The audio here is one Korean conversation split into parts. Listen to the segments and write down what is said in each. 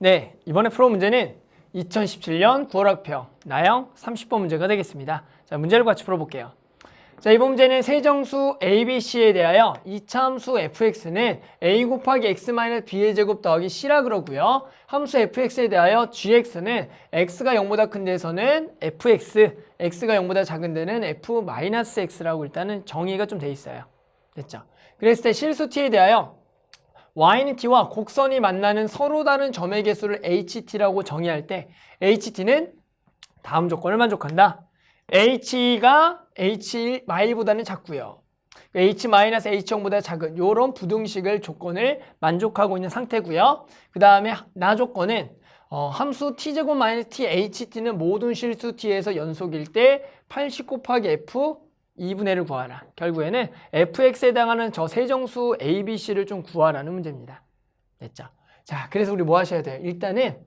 네, 이번에 풀어 문제는 2017년 9월학평 나형 30번 문제가 되겠습니다. 자, 문제를 같이 풀어볼게요. 자, 이번 문제는 세정수 ABC에 대하여 이차함수 fx는 a 곱하기 x-b의 제곱 더하기 c라 그러고요. 함수 fx에 대하여 gx는 x가 0보다 큰 데서는 fx, x가 0보다 작은 데는 f-x라고 일단은 정의가 좀 돼 있어요. 됐죠? 그랬을 때 실수 t에 대하여 y는 t와 곡선이 만나는 서로 다른 점의 개수를 ht라고 정의할 때 ht는 다음 조건을 만족한다. h가 h-bo다는 작고요. h-h0보다 작은 이런 부등식을 조건을 만족하고 있는 상태고요. 그 다음에 나 조건은 함수 t제곱 t ht는 모든 실수 t에서 연속일 때 80 곱하기 f 2분의 1을 구하라. 결국에는 fx에 해당하는 저 세정수 abc를 좀 구하라는 문제입니다. 됐죠? 자, 그래서 우리 뭐 하셔야 돼요? 일단은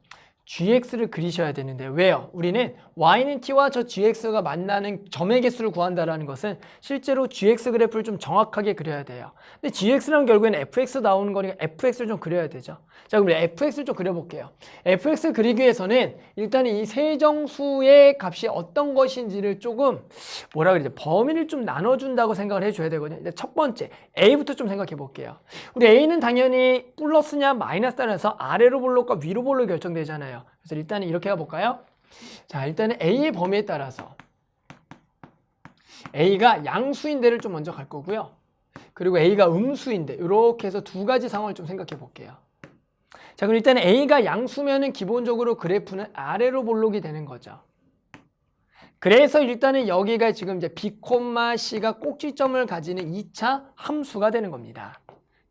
gx를 그리셔야 되는데 왜요? 우리는 y는 t와 저 gx가 만나는 점의 개수를 구한다는 것은 실제로 gx 그래프를 좀 정확하게 그려야 돼요. 근데 gx는 결국에는 fx 나오는 거니까 fx를 좀 그려야 되죠. 자, 그럼 fx를 좀 그려볼게요. fx를 그리기 위해서는 일단 이 세정수의 값이 어떤 것인지를 조금 뭐라 그러지? 범위를 좀 나눠준다고 생각을 해줘야 되거든요. 일단 첫 번째 a부터 좀 생각해 볼게요. 우리 a는 당연히 플러스냐 마이너스 따라서 아래로 볼록과 위로 볼록 결정되잖아요. 그래서 일단은 이렇게 가볼까요? 자, 일단은 A의 범위에 따라서 A가 양수인데를 좀 먼저 갈 거고요. 그리고 A가 음수인데 이렇게 해서 두 가지 상황을 좀 생각해 볼게요. 자, 그럼 일단은 A가 양수면은 기본적으로 그래프는 아래로 볼록이 되는 거죠. 그래서 일단은 여기가 지금 이제 B, C가 꼭지점을 가지는 2차 함수가 되는 겁니다.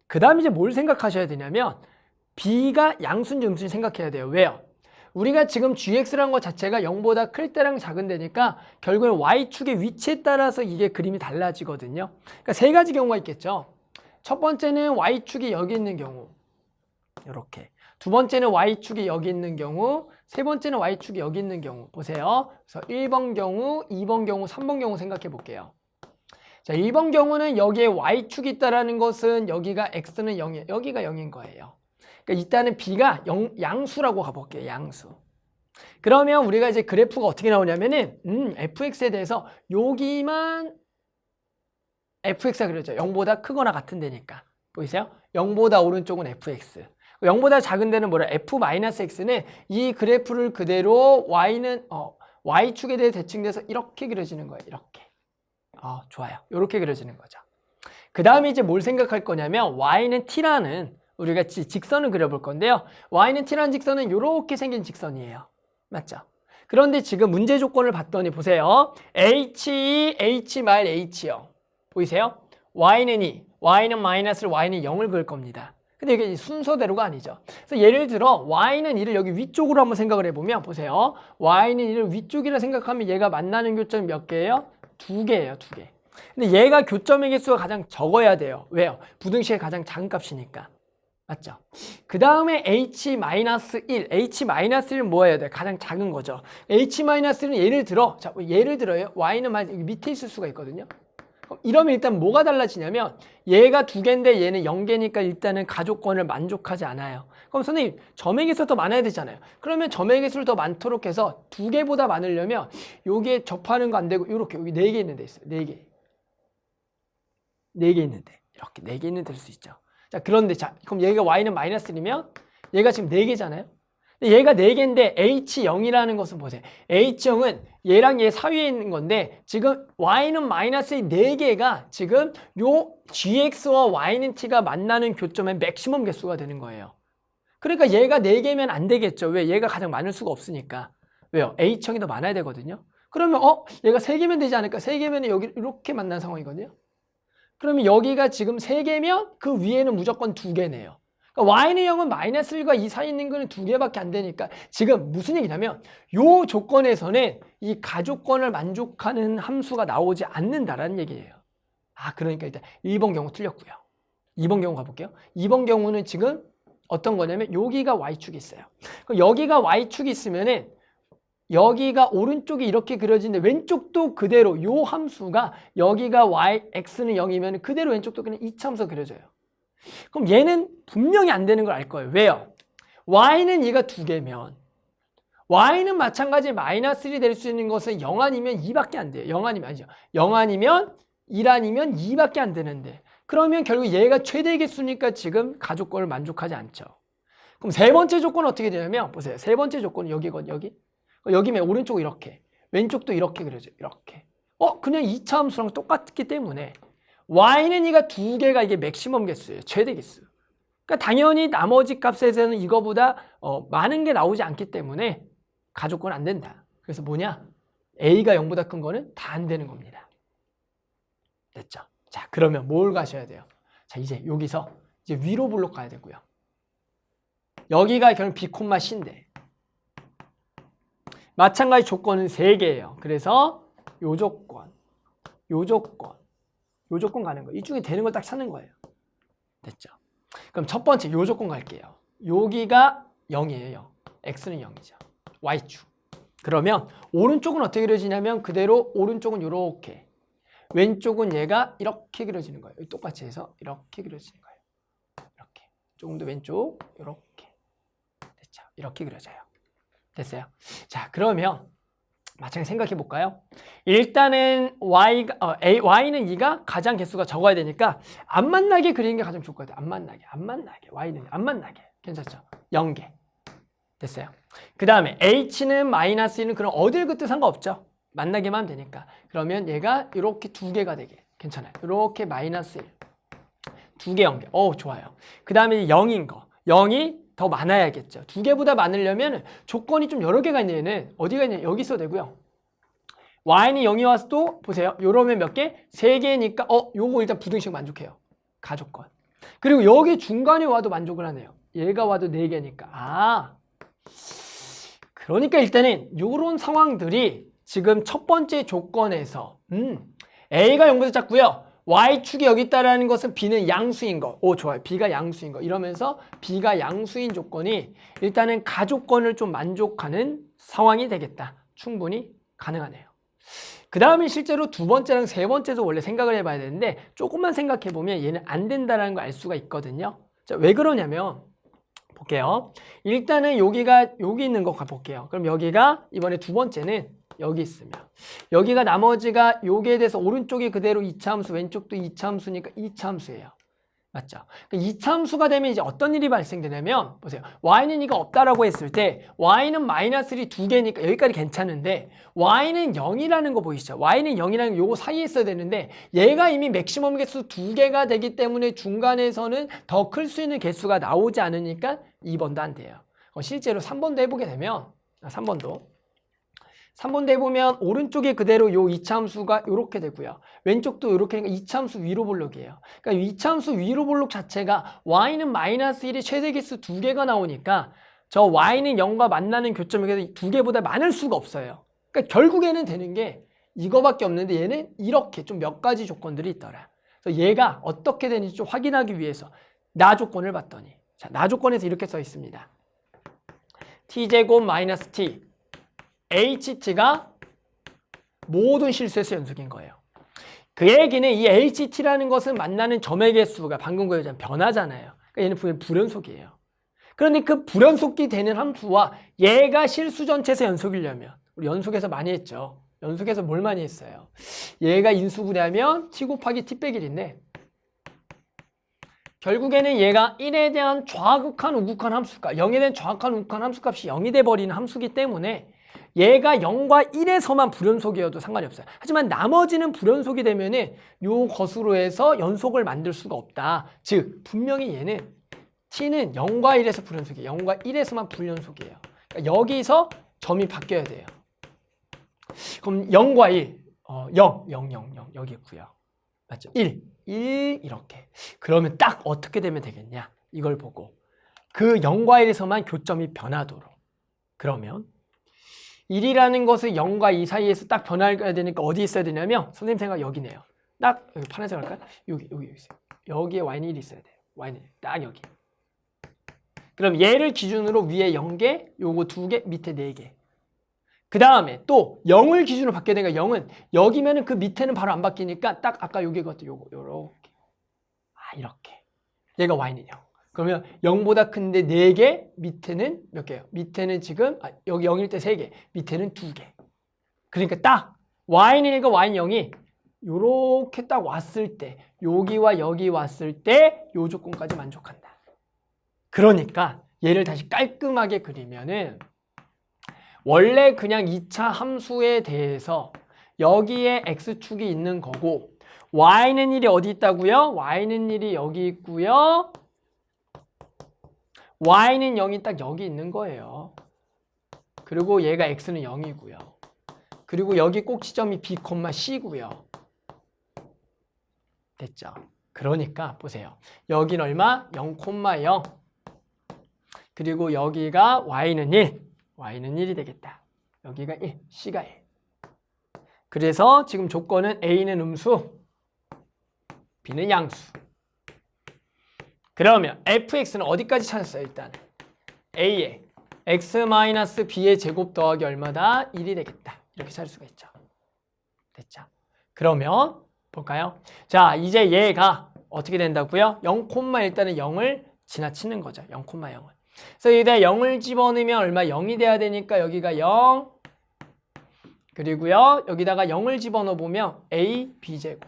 그 다음에 이제 뭘 생각하셔야 되냐면 B가 양수인지 음수인지 생각해야 돼요. 왜요? 우리가 지금 gx라는 것 자체가 0보다 클 때랑 작은 데니까 결국엔 y축의 위치에 따라서 이게 그림이 달라지거든요. 그러니까 세 가지 경우가 있겠죠. 첫 번째는 y축이 여기 있는 경우 이렇게, 두 번째는 y축이 여기 있는 경우, 세 번째는 y축이 여기 있는 경우. 보세요. 그래서 1번 경우, 2번 경우, 3번 경우 생각해 볼게요. 자, 1번 경우는 여기에 y축이 있다는 것은 여기가 x는 0이에요. 여기가 0인 거예요. 그러니까 일단은 b가 양수라고 가볼게요. 양수. 그러면 우리가 이제 그래프가 어떻게 나오냐면은 fx에 대해서 여기만 fx가 그려져. 0보다 크거나 같은 데니까. 보이세요? 0보다 오른쪽은 fx. 0보다 작은 데는 뭐라? f-x는 이 그래프를 그대로 y는 y축에 대해 대칭돼서 이렇게 그려지는 거예요. 이렇게. 좋아요. 이렇게 그려지는 거죠. 그 다음에 이제 뭘 생각할 거냐면 y는 t라는 우리가 직선을 그려볼 건데요. y는 t라는 직선은 이렇게 생긴 직선이에요. 맞죠? 그런데 지금 문제 조건을 봤더니 보세요. h, h-h요. 보이세요? y는 2, y는 마이너스를 y는 0을 그을 겁니다. 근데 이게 순서대로가 아니죠. 그래서 예를 들어 y는 2를 여기 위쪽으로 한번 생각을 해보면 보세요. y는 2를 위쪽이라 생각하면 얘가 만나는 교점이 몇 개예요? 2개예요. 2개. 근데 얘가 교점의 개수가 가장 적어야 돼요. 왜요? 부등식의 가장 작은 값이니까. 맞죠? 그 다음에 h-1, h-1은 뭐 해야 돼? 가장 작은 거죠. h-1은 예를 들어요. y는 여기 밑에 있을 수가 있거든요. 이러면 일단 뭐가 달라지냐면 얘가 2개인데 얘는 0개니까 일단은 가족권을 만족하지 않아요. 그럼 선생님 점의 개수가 더 많아야 되잖아요. 그러면 점의 개수를 더 많도록 해서 2개보다 많으려면 요게 접하는 거 안 되고 이렇게 여기 4개 있는 데 있어요. 4개. 4개 있는데 이렇게 4개 있는 데 될 수 있죠. 자, 그런데 그럼 얘가 y는 -1이면 얘가 지금 4개잖아요. 근데 얘가 4개인데 h0이라는 것은 보세요. h0은 얘랑 얘 사이에 있는 건데 지금 y는 마이너스의 4개가 지금 요 gx와 y는 t가 만나는 교점의 맥시멈 개수가 되는 거예요. 그러니까 얘가 4개면 안 되겠죠. 왜? 얘가 가장 많을 수가 없으니까. 왜요? h형이 더 많아야 되거든요. 그러면 얘가 3개면 되지 않을까? 3개면 여기 이렇게 만난 상황이거든요. 그러면 여기가 지금 3개면 그 위에는 무조건 2개네요. 그러니까 y는 0은 -1과 2 사이에 있는 거는 2개밖에 안 되니까 지금 무슨 얘기냐면 이 조건에서는 이 가족권을 만족하는 함수가 나오지 않는다라는 얘기예요. 그러니까 일단 1번 경우 틀렸고요. 2번 경우 가볼게요. 2번 경우는 지금 어떤 거냐면 여기가 y축이 있어요. 그럼 여기가 y축이 있으면은 여기가 오른쪽이 이렇게 그려지는데 왼쪽도 그대로 요 함수가 여기가 x는 0이면 그대로 왼쪽도 그냥 이차 함수가 그려져요. 그럼 얘는 분명히 안 되는 걸 알 거예요. 왜요? y는 2가 2개면 y는 마찬가지 마이너스 1이 될 수 있는 것은 0 아니면 2밖에 안 돼요. 0 아니면 아니죠. 0 아니면 1 아니면 2밖에 안 되는데 그러면 결국 얘가 최대 개수니까 지금 가족권을 만족하지 않죠. 그럼 세 번째 조건은 어떻게 되냐면 보세요. 세 번째 조건은 여기거든요. 여기면 오른쪽 이렇게 왼쪽도 이렇게 그려져. 이렇게. 그냥 2차 함수랑 똑같기 때문에 y는 2가 2개가 이게 맥시멈 개수예요. 최대 개수. 그러니까 당연히 나머지 값에서는 이거보다 많은 게 나오지 않기 때문에 가족권 안 된다. 그래서 뭐냐? a가 0보다 큰 거는 다 안 되는 겁니다. 됐죠? 자, 그러면 뭘 가셔야 돼요? 자, 이제 여기서 이제 위로 블록 가야 되고요. 여기가 결국 b, c인데 마찬가지 조건은 3개예요. 그래서 요 조건, 요 조건, 요 조건 가는 거. 이 중에 되는 걸 딱 찾는 거예요. 됐죠? 그럼 첫 번째 요 조건 갈게요. 여기가 0이에요. x는 0이죠. y축. 그러면 오른쪽은 어떻게 그려지냐면 그대로 오른쪽은 이렇게 왼쪽은 얘가 이렇게 그려지는 거예요. 똑같이 해서 이렇게 그려지는 거예요. 이렇게. 조금 더 왼쪽 이렇게. 됐죠? 이렇게 그려져요. 됐어요? 자, 그러면 마찬가지 생각해 볼까요? 일단은 y는 2가 가장 개수가 적어야 되니까 안 만나게 그리는 게 가장 좋을 것 같아요. 안 만나게. y는 안 만나게. 괜찮죠? 0개. 됐어요? 그 다음에 h는 마이너스 1은 그럼 어딜 그때 상관없죠? 만나게만 하면 되니까. 그러면 얘가 이렇게 2개가 되게 괜찮아요. 이렇게 마이너스 1. 2개 0개. 좋아요. 그 다음에 0인 거. 0이 더 많아야겠죠. 2개보다 많으려면 조건이 좀 여러 개가 있는 얘는 어디가 있냐? 여기 있어도 되고요. y는 0이 와서 또 보세요. 요러면 몇 개? 3개니까 요거 일단 부등식 만족해요. 가족권. 그리고 여기 중간에 와도 만족을 하네요. 얘가 와도 4개니까. 그러니까 일단은 요런 상황들이 지금 첫 번째 조건에서 a가 0보다 작고요. y축이 여기 있다라는 것은 b는 양수인 거. 좋아요. b가 양수인 거. 이러면서 b가 양수인 조건이 일단은 가족권을 좀 만족하는 상황이 되겠다. 충분히 가능하네요. 그 다음에 실제로 두 번째랑 세 번째도 원래 생각을 해봐야 되는데 조금만 생각해보면 얘는 안 된다는 걸 알 수가 있거든요. 자, 왜 그러냐면 볼게요. 일단은 여기 있는 거 가볼게요. 그럼 여기가 이번에 두 번째는 여기 있으면 여기가 나머지가 여기에 대해서 오른쪽이 그대로 2차 함수 왼쪽도 2차 함수니까 2차 함수예요. 맞죠? 2차 함수가 되면 이제 어떤 일이 발생되냐면 보세요. y는 이가 없다라고 했을 때 y는 마이너스 1이 2개니까 여기까지 괜찮은데 y는 0이라는 거 보이시죠? y는 0이라는 거 요거 사이에 있어야 되는데 얘가 이미 맥시멈 개수 2개가 되기 때문에 중간에서는 더 클 수 있는 개수가 나오지 않으니까 2번도 안 돼요. 실제로 3번도 해보게 되면 3번도 해보면 오른쪽에 그대로 요 2차 함수가 이렇게 되고요. 왼쪽도 이렇게 되니까 2차 함수 위로 볼록이에요. 그러니까 2차 함수 위로 볼록 자체가 y는 마이너스 1이 최대 개수 2개가 나오니까 저 y는 0과 만나는 교점이 2개보다 많을 수가 없어요. 그러니까 결국에는 되는 게 이거밖에 없는데 얘는 이렇게 좀 몇 가지 조건들이 있더라. 그래서 얘가 어떻게 되는지 좀 확인하기 위해서 나 조건을 봤더니 자, 나 조건에서 이렇게 써 있습니다. t제곱 마이너스 t HT가 모든 실수에서 연속인 거예요. 그 얘기는 이 HT라는 것은 만나는 점의 개수가 방금 그랬잖아요. 변하잖아요. 그러니까 얘는 불연속이에요. 그런데 그 불연속이 되는 함수와 얘가 실수 전체에서 연속이려면 우리 연속에서 많이 했죠. 연속에서 뭘 많이 했어요? 얘가 인수분해하면 t 곱하기 t 빼기 1인데 결국에는 얘가 1에 대한 좌극한 우극한 함수값 0에 대한 좌극한 우극한 함수값이 0이 돼버리는 함수기 때문에 얘가 0과 1에서만 불연속이어도 상관이 없어요. 하지만 나머지는 불연속이 되면은 요 것으로 해서 연속을 만들 수가 없다. 즉 분명히 얘는 t는 0과 1에서 불연속이에요. 0과 1에서만 불연속이에요. 그러니까 여기서 점이 바뀌어야 돼요. 그럼 0과 1, 0, 0, 0, 0 여기 있고요. 맞죠? 1 이렇게. 그러면 딱 어떻게 되면 되겠냐? 이걸 보고 그 0과 1에서만 교점이 변하도록. 그러면 1이라는 것을 0과 2 사이에서 딱 변화해야 되니까 어디 있어야 되냐면 선생님 생각 여기네요. 딱 여기 파란색 할까요? 여기 있어요. 여기에 y는 1이 있어야 돼요. y는 딱 여기. 그럼 얘를 기준으로 위에 0개, 요거 2개, 밑에 4개. 그 다음에 또 0을 기준으로 바뀌어야 되니까 0은 여기면은 그 밑에는 바로 안 바뀌니까 딱 아까 여기거든. 요렇게. 이렇게. 얘가 y는 0. 그러면 0보다 큰데 4개, 밑에는 몇 개예요? 밑에는 지금 여기 0일 때 3개, 밑에는 2개. 그러니까 딱 y는 1과 y는 0이 요렇게 딱 왔을 때, 여기와 여기 왔을 때 요 조건까지 만족한다. 그러니까 얘를 다시 깔끔하게 그리면은 원래 그냥 2차 함수에 대해서 여기에 x축이 있는 거고 y는 1이 어디 있다고요? y는 1이 여기 있고요. y는 0이 딱 여기 있는 거예요. 그리고 얘가 x는 0이고요. 그리고 여기 꼭 지점이 b, c고요. 됐죠? 그러니까 보세요. 여기는 얼마? 0,0. 그리고 여기가 y는 1. y는 1이 되겠다. 여기가 1, c가 1. 그래서 지금 조건은 a는 음수, b는 양수. 그러면 fx는 어디까지 찾았어요? 일단 a에 x-b의 제곱 더하기 얼마다? 1이 되겠다. 이렇게 찾을 수가 있죠. 됐죠? 그러면 볼까요? 자, 이제 얘가 어떻게 된다고요? 0, 일단은 0을 지나치는 거죠. 0,0을. 그래서 여기다 0을 집어넣으면 얼마? 0이 돼야 되니까 여기가 0. 그리고요, 여기다가 0을 집어넣어 보면 a, b제곱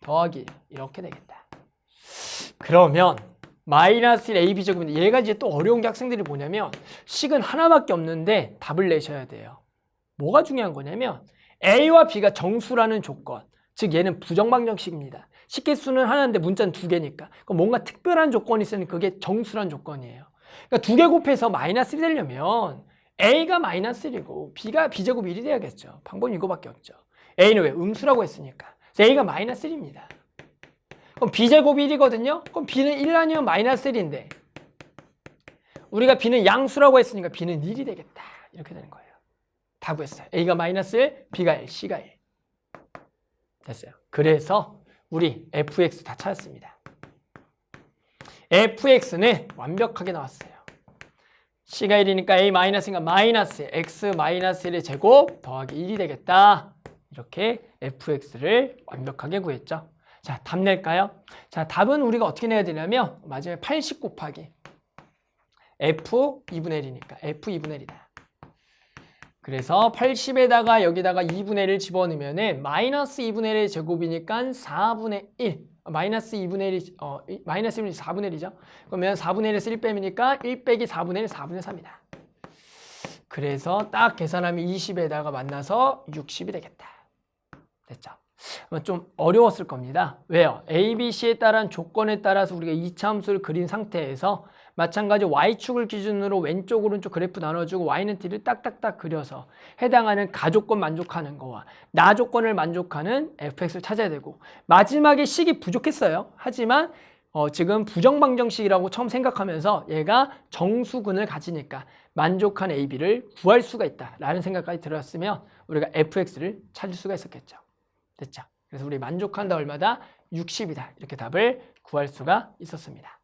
더하기 1 이렇게 되겠다. 그러면 마이너스 1 ab제곱인데 얘가 이제 또 어려운 게 학생들이 뭐냐면 식은 하나밖에 없는데 답을 내셔야 돼요. 뭐가 중요한 거냐면 a와 b가 정수라는 조건, 즉 얘는 부정방정식입니다. 식계수는 하나인데 문자는 2개니까 그럼 뭔가 특별한 조건이 있으니 그게 정수란 조건이에요. 그러니까 2개 곱해서 마이너스 1이 되려면 a가 마이너스 1이고 b가 b제곱 1이 돼야겠죠. 방법이 이거밖에 없죠. a는 왜? 음수라고 했으니까. 그래서 a가 마이너스 1입니다. 그럼 b제곱 1이거든요. 그럼 b는 1 아니면 마이너스 1인데 우리가 b는 양수라고 했으니까 b는 1이 되겠다. 이렇게 되는 거예요. 다 구했어요. a가 마이너스 1, b가 1, c가 1. 됐어요. 그래서 우리 fx 다 찾았습니다. fx는 완벽하게 나왔어요. c가 1이니까 a-인가 마이너스 x-1의 제곱 더하기 1이 되겠다. 이렇게 fx를 완벽하게 구했죠. 자, 답 낼까요? 자, 답은 우리가 어떻게 내야 되냐면 마지막에 80 곱하기 f 2분의 1이니까 f 2분의 1이다. 그래서 80에다가 여기다가 2분의 1을 집어넣으면 마이너스 2분의 1의 제곱이니까 4분의 1. 마이너스 2분의 1이 마이너스 1이 4분의 1이죠. 그러면 4분의 1에서 1 빼니까 1 빼기 4분의 1, 4분의 3이다. 그래서 딱 계산하면 20에다가 만나서 60이 되겠다. 됐죠? 좀 어려웠을 겁니다. 왜요? A, B, C에 따른 조건에 따라서 우리가 2차 함수를 그린 상태에서 마찬가지 Y축을 기준으로 왼쪽 오른쪽 그래프 나눠주고 Y는 T를 딱딱딱 그려서 해당하는 가조건 만족하는 거와 나조건을 만족하는 fx를 찾아야 되고 마지막에 식이 부족했어요. 하지만 지금 부정방정식이라고 처음 생각하면서 얘가 정수근을 가지니까 만족한 AB를 구할 수가 있다라는 생각까지 들었으면 우리가 fx를 찾을 수가 있었겠죠. 됐죠? 그래서 우리 만족한다 얼마다? 60이다. 이렇게 답을 구할 수가 있었습니다.